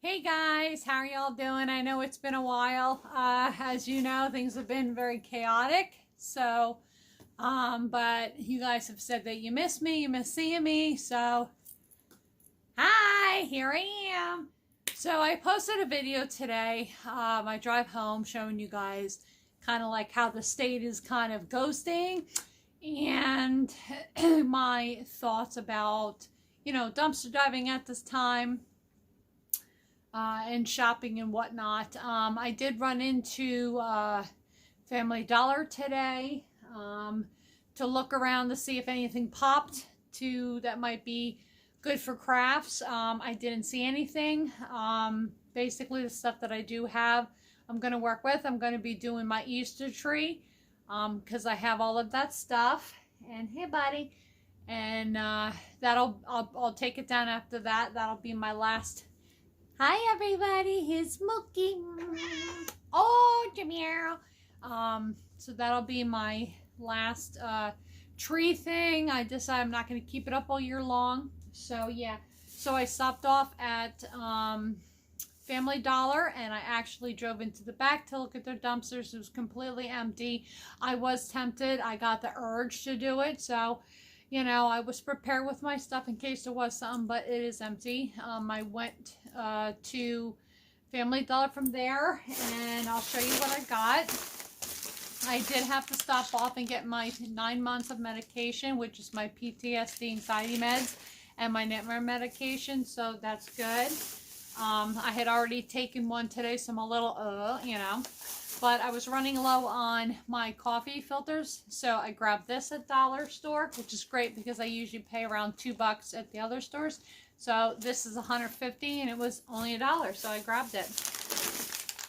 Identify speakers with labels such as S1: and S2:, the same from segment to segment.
S1: Hey guys, how are y'all doing? I know it's been a while. As you know, things have been very chaotic. But you guys have said that you miss me, you miss seeing me. So, hi, here I am. So I posted a video today, my drive home, showing you guys kind of like how the state is kind of ghosting and my thoughts about, dumpster diving at this time. And shopping and whatnot. I did run into Family Dollar today to look around to see if anything popped to that might be good for crafts. I didn't see anything. Basically, the stuff that I do have, I'm going to work with. I'm going to be doing my Easter tree because I have all of that stuff. And hey, buddy. And I'll take it down after that. That'll be my last. Hi everybody, here's Mookie. Oh, Jamiro. So that'll be my last tree thing. I decided I'm not going to keep it up all year long. So yeah, so I stopped off at Family Dollar and I actually drove into the back to look at their dumpsters. It was completely empty. I was tempted. I got the urge to do it. So I was prepared with my stuff in case there was something, but it is empty. I went to Family Dollar from there, and I'll show you what I got. I did have to stop off and get my 9 months of medication, which is my PTSD anxiety meds and my nightmare medication, so that's good. I had already taken one today, so I'm a little, but I was running low on my coffee filters, so I grabbed this at Dollar Store, which is great because I usually pay around $2 at the other stores. So this is $150 and it was only $1, so I grabbed it.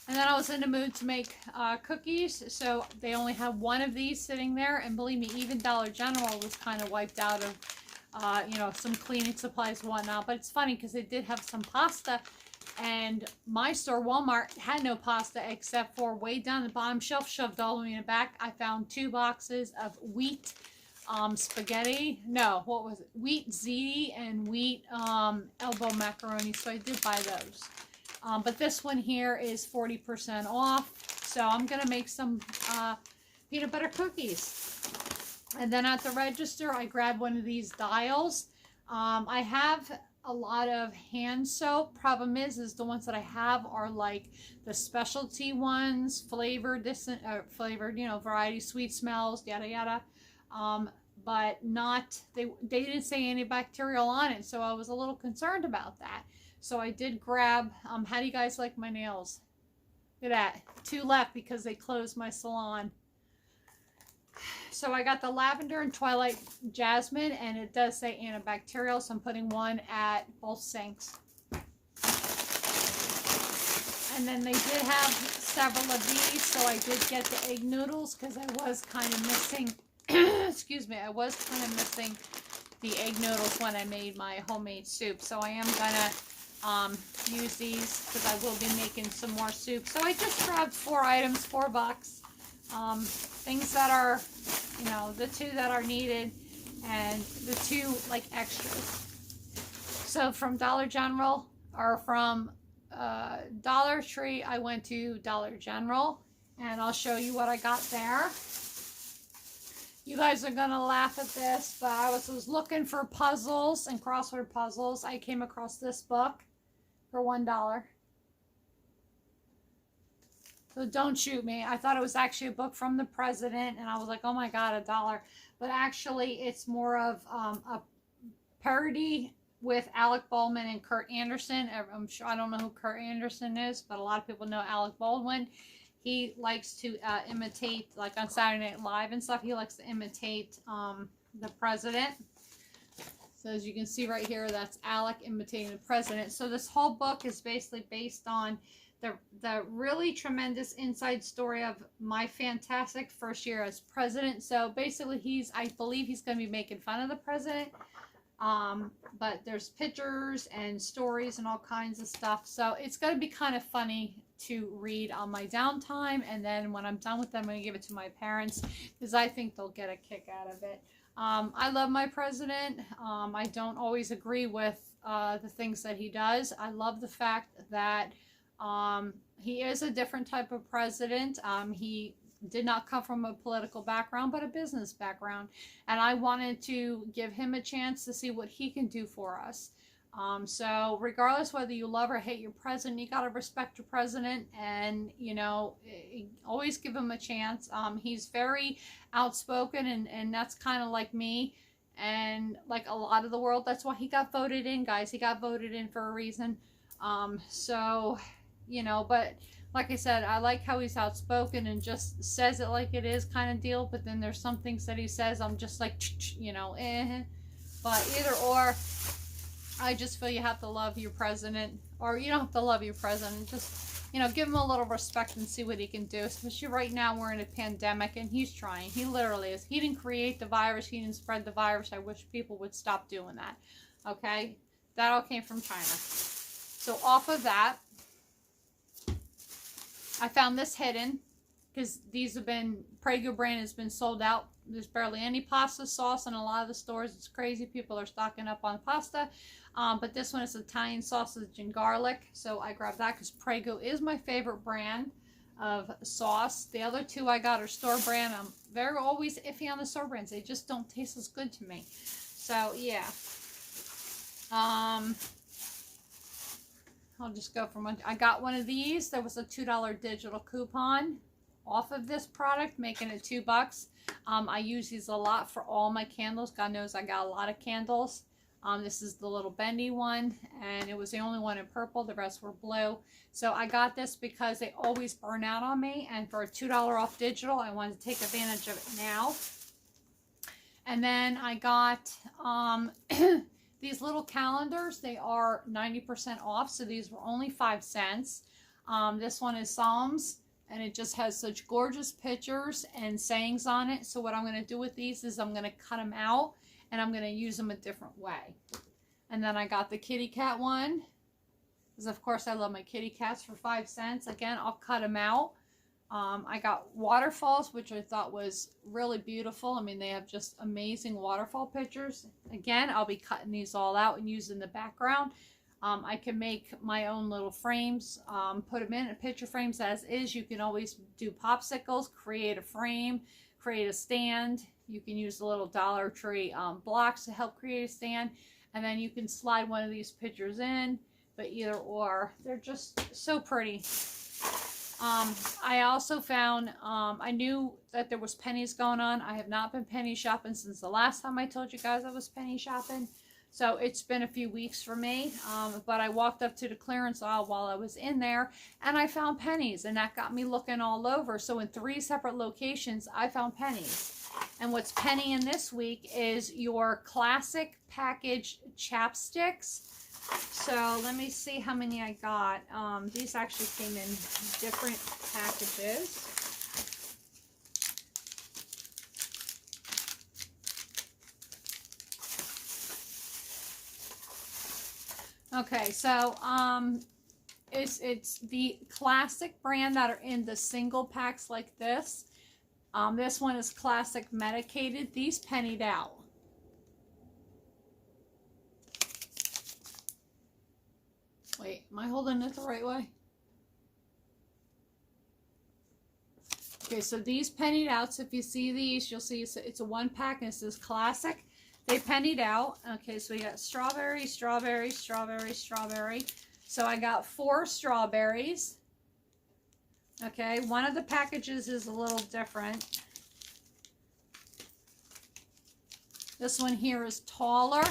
S1: And then I was in the mood to make cookies, so they only had one of these sitting there, and believe me, even Dollar General was kind of wiped out of some cleaning supplies and whatnot. But it's funny because they did have some pasta. And my store, Walmart, had no pasta except for way down the bottom shelf, shoved all the way in the back. I found 2 boxes of wheat spaghetti. No, what was it? Wheat ziti and wheat elbow macaroni. So I did buy those. But this one here is 40% off. So I'm going to make some peanut butter cookies. And then at the register, I grabbed one of these dials. I have a lot of hand soap. Problem is the ones that I have are like the specialty ones, flavored, variety, sweet smells, yada yada. But not, they didn't say antibacterial on it, so I was a little concerned about that. So I did grab, how do you guys like my nails? Look at that, 2 left because they closed my salon. So I got the lavender and twilight jasmine, and it does say antibacterial, so I'm putting one at both sinks. And then they did have several of these, so I did get the egg noodles because I was kind of missing, excuse me, I was kind of missing the egg noodles when I made my homemade soup. So I am gonna use these because I will be making some more soup. So I just grabbed 4 items, $4. Things that are, the 2 that are needed and the 2 like extras. So from Dollar General or from Dollar Tree, I went to Dollar General and I'll show you what I got there. You guys are gonna laugh at this, but I was looking for puzzles and crossword puzzles. I came across this book for $1. So don't shoot me. I thought it was actually a book from the president, and I was like, oh my God, $1. But actually, it's more of a parody with Alec Baldwin and Kurt Anderson. I'm sure, I don't know who Kurt Anderson is, but a lot of people know Alec Baldwin. He likes to imitate, like on Saturday Night Live and stuff, he likes to imitate the president. So as you can see right here, that's Alec imitating the president. So this whole book is basically based on the really tremendous inside story of my fantastic first year as president. So basically I believe he's going to be making fun of the president. But there's pictures and stories and all kinds of stuff. So it's going to be kind of funny to read on my downtime. And then when I'm done with them, I'm going to give it to my parents because I think they'll get a kick out of it. I love my president. I don't always agree with the things that he does. I love the fact that he is a different type of president. He did not come from a political background, but a business background. And I wanted to give him a chance to see what he can do for us. So regardless whether you love or hate your president, you got to respect your president and, you know, always give him a chance. He's very outspoken, and that's kind of like me and like a lot of the world. That's why he got voted in, guys. He got voted in for a reason. So, you know, but like I said, I like how he's outspoken and just says it like it is kind of deal. But then there's some things that he says, I'm just like, you know, But either or, I just feel you have to love your president, or you don't have to love your president. Just, you know, give him a little respect and see what he can do. Especially right now, we're in a pandemic, and he's trying. He literally is. He didn't create the virus. He didn't spread the virus. I wish people would stop doing that. Okay? That all came from China. So off of that, I found this hidden because these have been, Prego brand has been sold out. There's barely any pasta sauce in a lot of the stores. It's crazy. People are stocking up on pasta. But this one is Italian sausage and garlic. So I grabbed that because Prego is my favorite brand of sauce. The other two I got are store brand. I'm always iffy on the store brands. They just don't taste as good to me. So yeah. I'll just go for one. I got one of these. There was a $2 digital coupon off of this product, making it $2. I use these a lot for all my candles. God knows I got a lot of candles. This is the little bendy one, and it was the only one in purple. The rest were blue. So I got this because they always burn out on me, and for a $2 off digital, I wanted to take advantage of it now. And then I got these little calendars. They are 90% off, so these were only 5 cents. This one is Psalms, and it just has such gorgeous pictures and sayings on it. So what I'm going to do with these is I'm going to cut them out, and I'm going to use them a different way. And then I got the kitty cat one, because of course I love my kitty cats, for 5 cents. Again, I'll cut them out. I got waterfalls, which I thought was really beautiful. I mean, they have just amazing waterfall pictures. Again, I'll be cutting these all out and using the background. I can make my own little frames, put them in picture frames as is. You can always do popsicles, create a frame, create a stand. You can use the little Dollar Tree blocks to help create a stand. And then you can slide one of these pictures in, but either or. They're just so pretty. I also found, I knew that there was pennies going on. I have not been penny shopping since the last time I told you guys I was penny shopping. So it's been a few weeks for me. But I walked up to the clearance aisle while I was in there, and I found pennies, and that got me looking all over. So in 3 separate locations, I found pennies. And what's penny in this week is your classic package chapsticks. So let me see how many I got. These actually came in different packages. Okay, so it's the classic brand that are in the single packs like this. This one is classic medicated. These pennied out. Wait, am I holding it the right way? Okay, so these pennied out. So if you see these, you'll see it's a 1 pack, and it says classic. They pennied out. Okay, so we got strawberry, strawberry, strawberry, strawberry. So I got 4 strawberries. Okay, one of the packages is a little different. This one here is taller,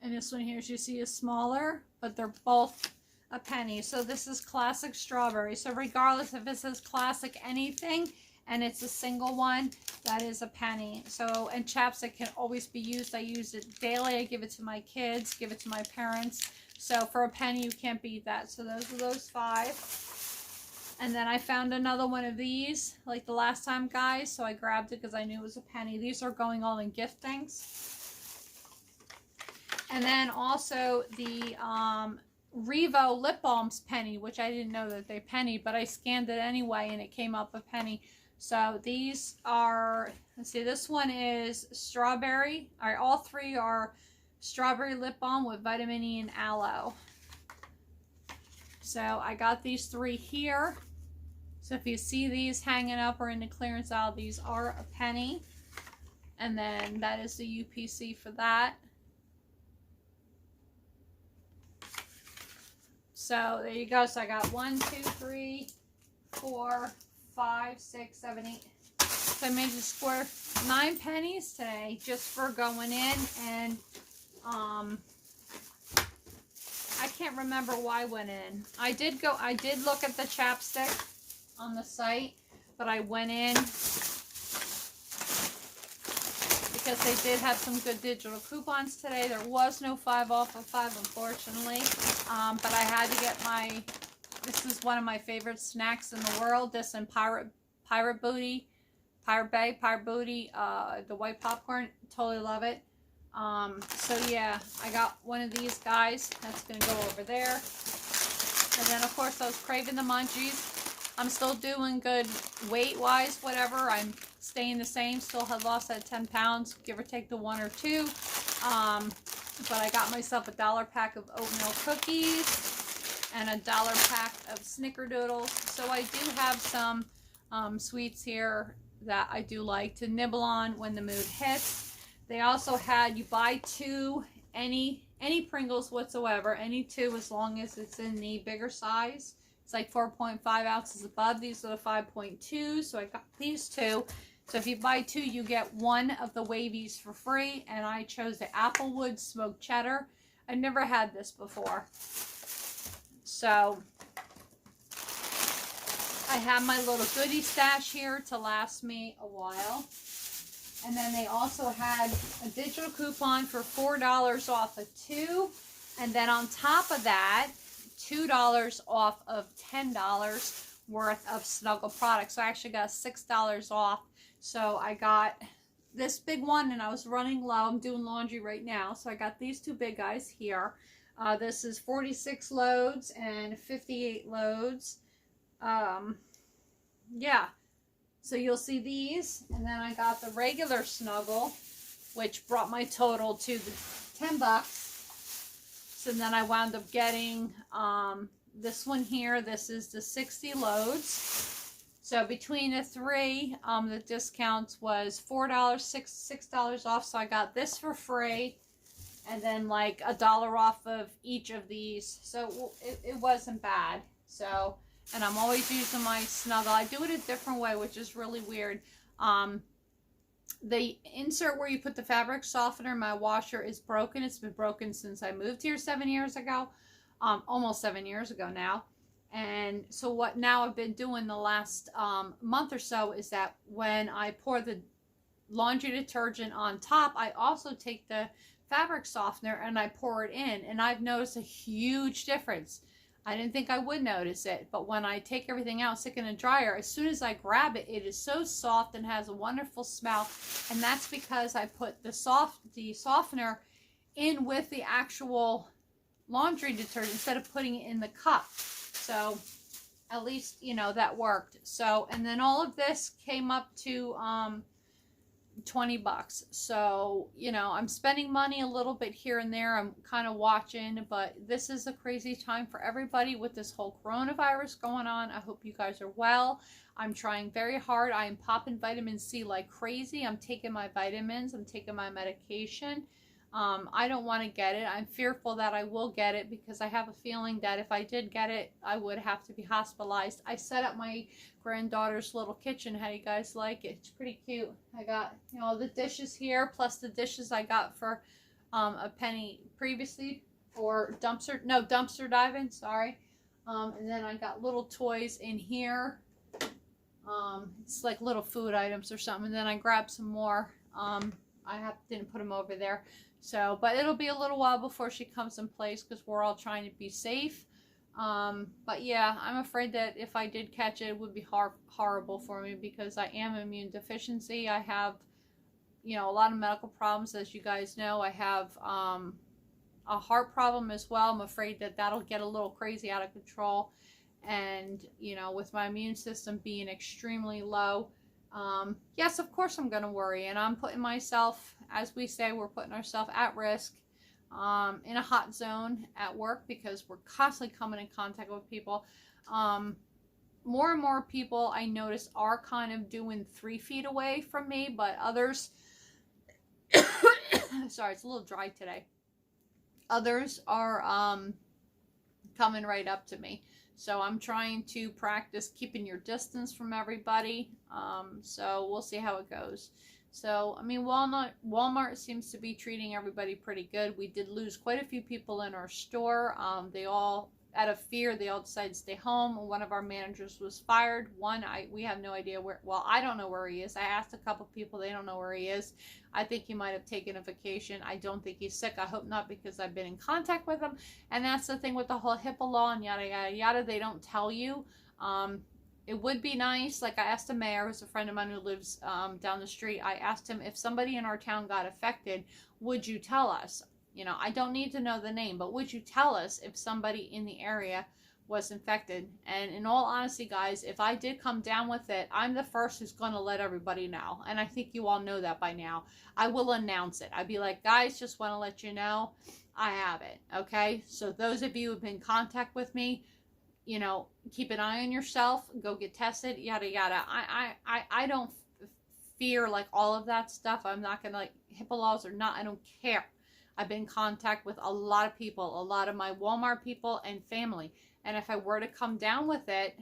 S1: and this one here, as you see, is smaller, but they're both a penny. So this is classic strawberry. So regardless if it says classic anything and it's a single one, that is a penny. So, and chapstick can always be used. I use it daily. I give it to my kids, give it to my parents. So for a penny, you can't beat that. So those are those 5. And then I found another one of these, like the last time, guys. So I grabbed it because I knew it was a penny. These are going all in gift things. And then also the Revo lip balms penny, which I didn't know that they pennied, but I scanned it anyway and it came up a penny. So these are, let's see, this one is strawberry. All right, all 3 are strawberry lip balm with vitamin E and aloe. So I got these 3 here. So if you see these hanging up or in the clearance aisle, these are a penny. And then that is the UPC for that. So there you go. So I got 1, 2, 3, 4, 5, 6, 7, 8. So I made the score 9 pennies today just for going in. And I can't remember why I went in. I did look at the chapstick on the site, but I went in because they did have some good digital coupons today. There was no 5 off of 5, unfortunately, but I had to get this is one of my favorite snacks in the world, this and Pirate Booty, the white popcorn, totally love it. So yeah, I got one of these guys, that's gonna go over there. And then of course I was craving the munchies. I'm still doing good weight-wise, whatever. I'm staying the same. Still have lost that 10 pounds, give or take the 1 or 2. But I got myself a $1 pack of oatmeal cookies and a $1 pack of snickerdoodles. So I do have some sweets here that I do like to nibble on when the mood hits. They also had, you buy 2, any Pringles whatsoever, any 2 as long as it's in the bigger size. It's like 4.5 ounces above. These are the 5.2, so I got these 2. So if you buy 2, you get 1 of the Wavies for free, and I chose the Applewood Smoked Cheddar. I never had this before. So I have my little goodie stash here to last me a while. And then they also had a digital coupon for $4 off of 2. And then on top of that, $2 off of $10 worth of Snuggle products. So I actually got $6 off. So I got this big one, and I was running low. I'm doing laundry right now. So I got these 2 big guys here. This is 46 loads and 58 loads. Yeah. So you'll see these. And then I got the regular Snuggle, which brought my total to the $10. So then I wound up getting this one here. This is the 60 loads. So between the 3, the discounts was $4, $6 off. So I got this for free, and then like $1 off of each of these. So it wasn't bad. So, and I'm always using my Snuggle. I do it a different way, which is really weird. The insert where you put the fabric softener in my washer is broken. It's been broken since I moved here 7 years ago. Almost 7 years ago now. And so what now I've been doing the last month or so is that when I pour the laundry detergent on top, I also take the fabric softener and I pour it in. And I've noticed a huge difference. I didn't think I would notice it, but when I take everything out, stick it in a dryer, as soon as I grab it, it is so soft and has a wonderful smell. And that's because I put the softener in with the actual laundry detergent instead of putting it in the cup. So at least, you know, that worked. So, and then all of this came up to $20. So, you know, I'm spending money a little bit here and there. I'm kind of watching, but this is a crazy time for everybody with this whole coronavirus going on. I hope you guys are well. I'm trying very hard. I am popping vitamin C like crazy. I'm taking my vitamins. I'm taking my medication. I don't want to get it. I'm fearful that I will get it because I have a feeling that if I did get it, I would have to be hospitalized. I set up my granddaughter's little kitchen. How do you guys like it? It's pretty cute. I got, you know, the dishes here, plus the dishes I got for a penny previously for dumpster diving, sorry. And then I got little toys in here. It's like little food items or something. And then I grabbed some more. Didn't put them over there. So, but it'll be a little while before she comes in place because we're all trying to be safe. But yeah, I'm afraid that if I did catch it, it would be horrible for me because I am immune deficiency. I have, you know, a lot of medical problems, as you guys know. I have a heart problem as well. I'm afraid that that'll get a little crazy out of control. And, you know, with my immune system being extremely low, yes, of course I'm going to worry. And I'm putting myself, as we say, we're putting ourselves at risk in a hot zone at work because we're constantly coming in contact with people. More and more people I notice are kind of doing 3 feet away from me, but others, sorry, it's a little dry today. Others are coming right up to me. So I'm trying to practice keeping your distance from everybody. So we'll see how it goes. So, I mean, Walmart seems to be treating everybody pretty good. We did lose quite a few people in our store. They all, out of fear, they all decided to stay home. One of our managers was fired. We have no idea where, well, I don't know where he is. I asked a couple people, they don't know where he is. I think he might have taken a vacation. I don't think he's sick. I hope not, because I've been in contact with him. And that's the thing with the whole HIPAA law and yada, yada, yada. They don't tell you. It would be nice, like I asked a mayor, who's a friend of mine who lives down the street, I asked him if somebody in our town got affected, would you tell us? You know, I don't need to know the name, but would you tell us if somebody in the area was infected? And in all honesty, guys, if I did come down with it, I'm the first who's going to let everybody know. And I think you all know that by now. I will announce it. I'd be like, guys, just want to let you know I have it. Okay? So those of you who've been in contact with me, you know, keep an eye on yourself, go get tested, yada, yada. I don't fear like all of that stuff. I'm not going to, like, HIPAA laws or not, I don't care. I've been in contact with a lot of people, a lot of my Walmart people and family. And if I were to come down with it,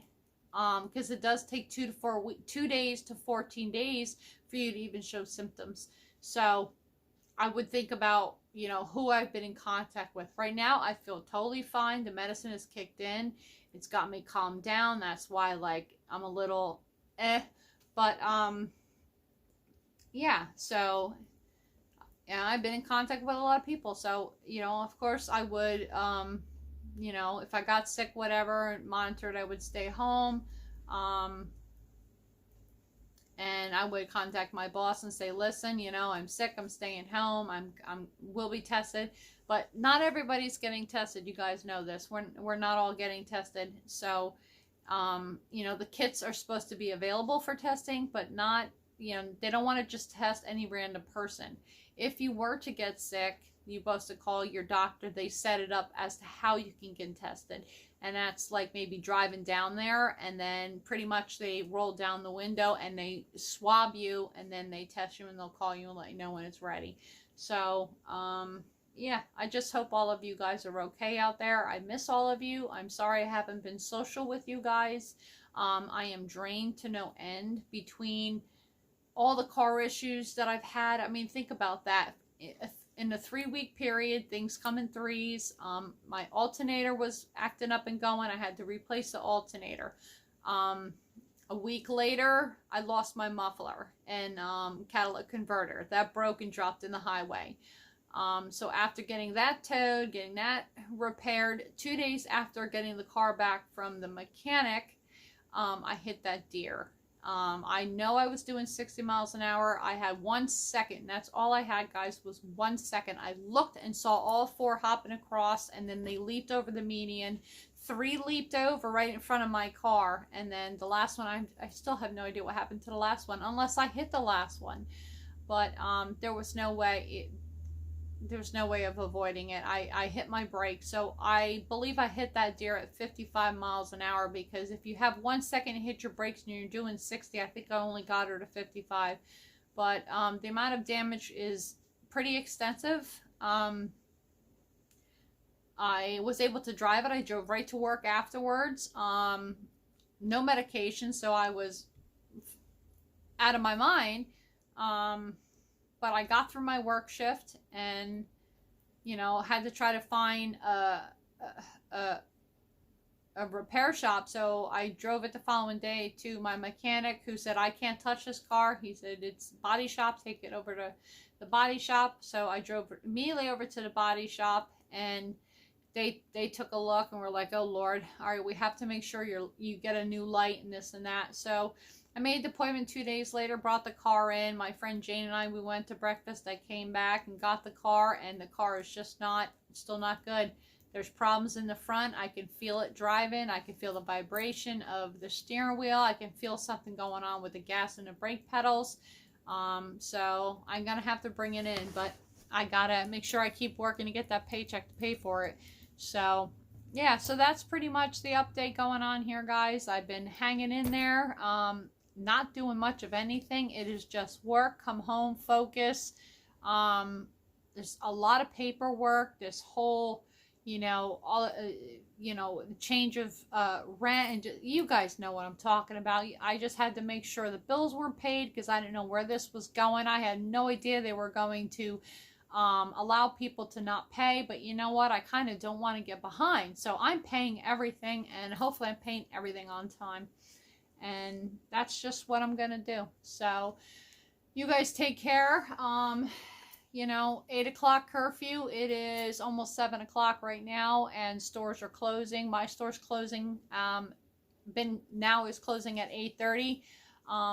S1: because it does take 2 days to 14 days for you to even show symptoms. So I would think about, you know, who I've been in contact with. Right now, I feel totally fine. The medicine has kicked in. It's got me calmed down. That's why, like, I'm a little But, yeah, so, yeah, I've been in contact with a lot of people. So, you know, of course, I would, you know, if I got sick, whatever, monitored, I would stay home. And I would contact my boss and say, listen, you know, I'm sick, I'm staying home, will be tested. But not everybody's getting tested. You guys know this. We're not all getting tested. So, you know, the kits are supposed to be available for testing, but not, you know, they don't want to just test any random person. If you were to get sick, you're supposed to call your doctor. They set it up as to how you can get tested. And that's like maybe driving down there, and then pretty much they roll down the window and they swab you, and then they test you, and they'll call you and let you know when it's ready. So, yeah, I just hope all of you guys are okay out there. I miss all of you. I'm sorry I haven't been social with you guys. I am drained to no end between all the car issues that I've had. I mean, think about that. In a 3-week period, things come in threes. My alternator was acting up and going. I had to replace the alternator. A week later, I lost my muffler and catalytic converter. That broke and dropped in the highway. So after getting that towed, getting that repaired, 2 days after getting the car back from the mechanic, I hit that deer. I know I was doing 60 miles an hour. I had 1 second. That's all I had, guys, was 1 second. I looked and saw all 4 hopping across, and then they leaped over the median. 3 leaped over right in front of my car, and then the last one, I still have no idea what happened to the last one, unless I hit the last one. But there was no way. There's no way of avoiding it. I hit my brake. So I believe I hit that deer at 55 miles an hour, because if you have 1 second to hit your brakes and you're doing 60, I think I only got her to 55. But the amount of damage is pretty extensive. I was able to drive it. I drove right to work afterwards. No medication, so I was out of my mind. But I got through my work shift, and, you know, had to try to find a repair shop. So I drove it the following day to my mechanic, who said, I can't touch this car. He said, it's body shop, take it over to the body shop. So I drove immediately over to the body shop, and they took a look and were like, oh Lord, all right, we have to make sure you get a new light and this and that. So I made the appointment 2 days later, brought the car in. My friend Jane and I, we went to breakfast. I came back and got the car, and the car is just still not good. There's problems in the front. I can feel it driving. I can feel the vibration of the steering wheel. I can feel something going on with the gas and the brake pedals. So I'm going to have to bring it in. But I gotta make sure I keep working to get that paycheck to pay for it. So yeah, so that's pretty much the update going on here, guys. I've been hanging in there, not doing much of anything. It is just work, come home, focus. um, there's a lot of paperwork, this whole, all, change of rent, and you guys know what I'm talking about. I just had to make sure the bills were paid because I didn't know where this was going. I had no idea they were going to allow people to not pay, but you know what? I kind of don't want to get behind. So I'm paying everything, and hopefully I'm paying everything on time. And that's just what I'm going to do. So you guys take care. 8 o'clock curfew. It is almost 7 o'clock right now, and stores are closing. My store's closing. Now is closing at 8:30,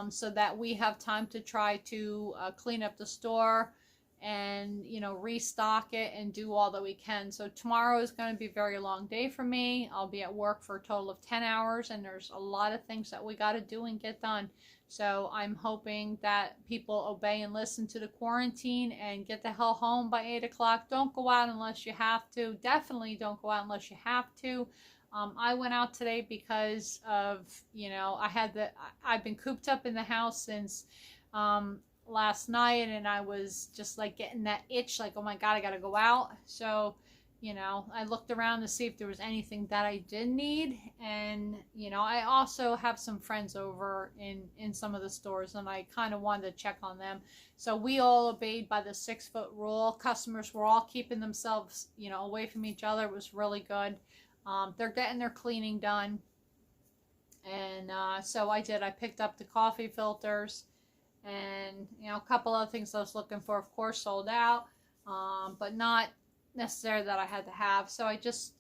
S1: so that we have time to try to clean up the store and restock it and do all that we can. So tomorrow is going to be a very long day for me. I'll be at work for a total of 10 hours, and there's a lot of things that we got to do and get done. So I'm hoping that people obey and listen to the quarantine and get the hell home by 8 o'clock. Don't go out unless you have to. Definitely don't go out unless you have to. I went out today because of, I've been cooped up in the house since last night, and I was just like getting that itch, like, oh my God, I gotta go out. So I looked around to see if there was anything that I did need, and I also have some friends over in some of the stores, and I kind of wanted to check on them. So we all obeyed by the 6-foot rule. Customers were all keeping themselves away from each other. It was really good. They're getting their cleaning done, and so I picked up the coffee filters, and a couple other things I was looking for, of course, sold out, but not necessary that I had to have. So I just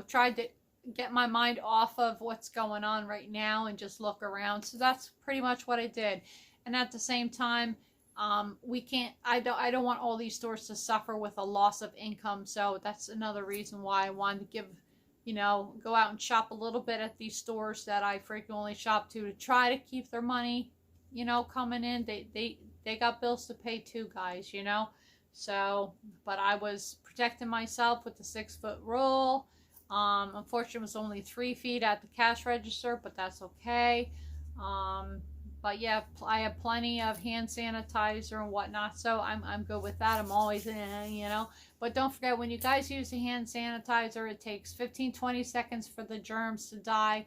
S1: tried to get my mind off of what's going on right now and just look around. So that's pretty much what I did. And at the same time, I don't want all these stores to suffer with a loss of income. So that's another reason why I wanted to go out and shop a little bit at these stores that I frequently shop to try to keep their money coming in. They got bills to pay too, guys. So, but I was protecting myself with the 6-foot rule. Unfortunately, it was only 3 feet at the cash register, but that's okay. But yeah, I have plenty of hand sanitizer and whatnot, so I'm good with that. I'm always But don't forget, when you guys use the hand sanitizer, it takes 15-20 seconds for the germs to die.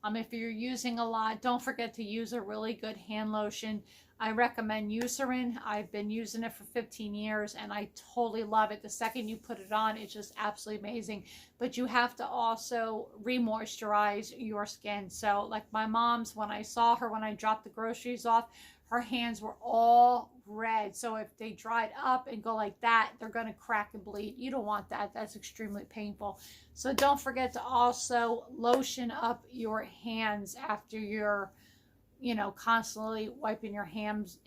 S1: If you're using a lot, don't forget to use a really good hand lotion. I recommend Eucerin. I've been using it for 15 years, and I totally love it. The second you put it on, it's just absolutely amazing. But you have to also re-moisturize your skin. So like my mom's, when I saw her when I dropped the groceries off, her hands were all red. So if they dried up and go like that, they're going to crack and bleed. You don't want that. That's extremely painful. So don't forget to also lotion up your hands after you're constantly wiping your hands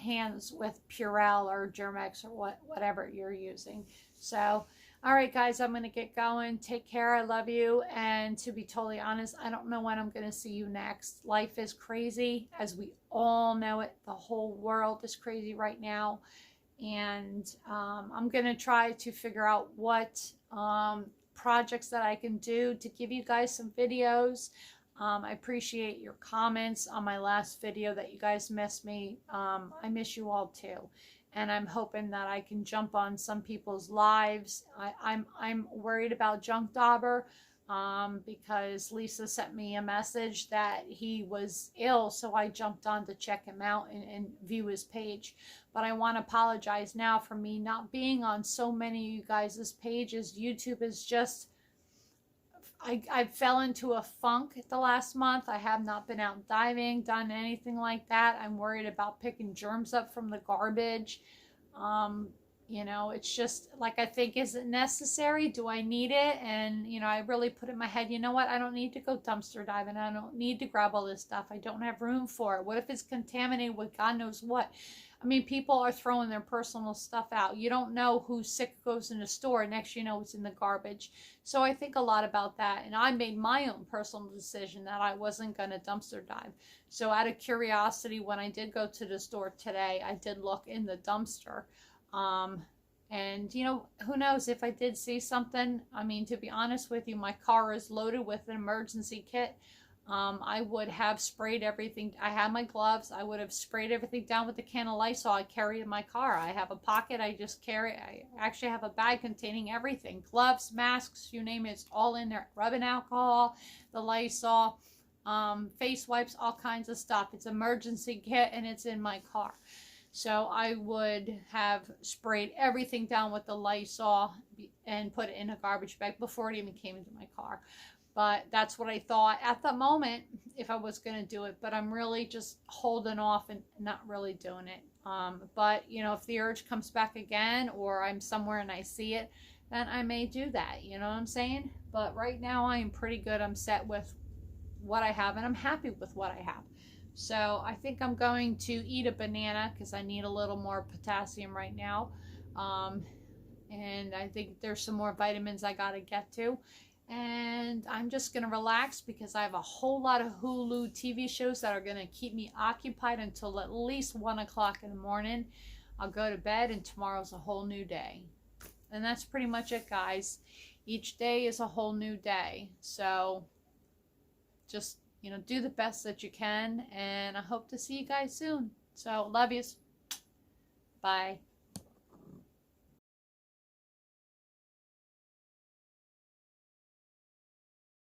S1: with Purell or Germ-X or whatever you're using. So, all right, guys, I'm going to get going. Take care. I love you. And to be totally honest, I don't know when I'm going to see you next. Life is crazy, as we all know it. The whole world is crazy right now. And I'm going to try to figure out what projects that I can do to give you guys some videos. I appreciate your comments on my last video that you guys missed me. I miss you all too. And I'm hoping that I can jump on some people's lives. I'm worried about Junk Dauber because Lisa sent me a message that he was ill, so I jumped on to check him out and view his page. But I want to apologize now for me not being on so many of you guys' pages. YouTube is just... I fell into a funk the last month. I have not been out diving, done anything like that. I'm worried about picking germs up from the garbage. It's just like, I think, is it necessary? Do I need it? And, I really put in my head, you know what? I don't need to go dumpster diving. I don't need to grab all this stuff. I don't have room for it. What if it's contaminated with God knows what? I mean, people are throwing their personal stuff out. You don't know who's sick goes in the store. Next you know, it's in the garbage. So I think a lot about that. And I made my own personal decision that I wasn't going to dumpster dive. So out of curiosity, when I did go to the store today, I did look in the dumpster. And, you know, who knows if I did see something. I mean, to be honest with you, my car is loaded with an emergency kit. I would have sprayed everything. I had my gloves. I would have sprayed everything down with the can of Lysol I carry in my car. I have a pocket. I just carry. I actually have a bag containing everything. Gloves, masks, you name it. It's all in there. Rubbing alcohol, the Lysol, face wipes, all kinds of stuff. It's emergency kit and it's in my car. So I would have sprayed everything down with the Lysol and put it in a garbage bag before it even came into my car. But that's what I thought at the moment if I was going to do it. But I'm really just holding off and not really doing it. But, you know, if the urge comes back again or I'm somewhere and I see it, then I may do that. You know what I'm saying? But right now I am pretty good. I'm set with what I have and I'm happy with what I have. So I think I'm going to eat a banana because I need a little more potassium right now. And I think there's some more vitamins I got to get to. And I'm just going to relax because I have a whole lot of Hulu TV shows that are going to keep me occupied until at least 1 o'clock in the morning. I'll go to bed and tomorrow's a whole new day. And that's pretty much it, guys. Each day is a whole new day. So just, you know, do the best that you can. And I hope to see you guys soon. So love yous. Bye.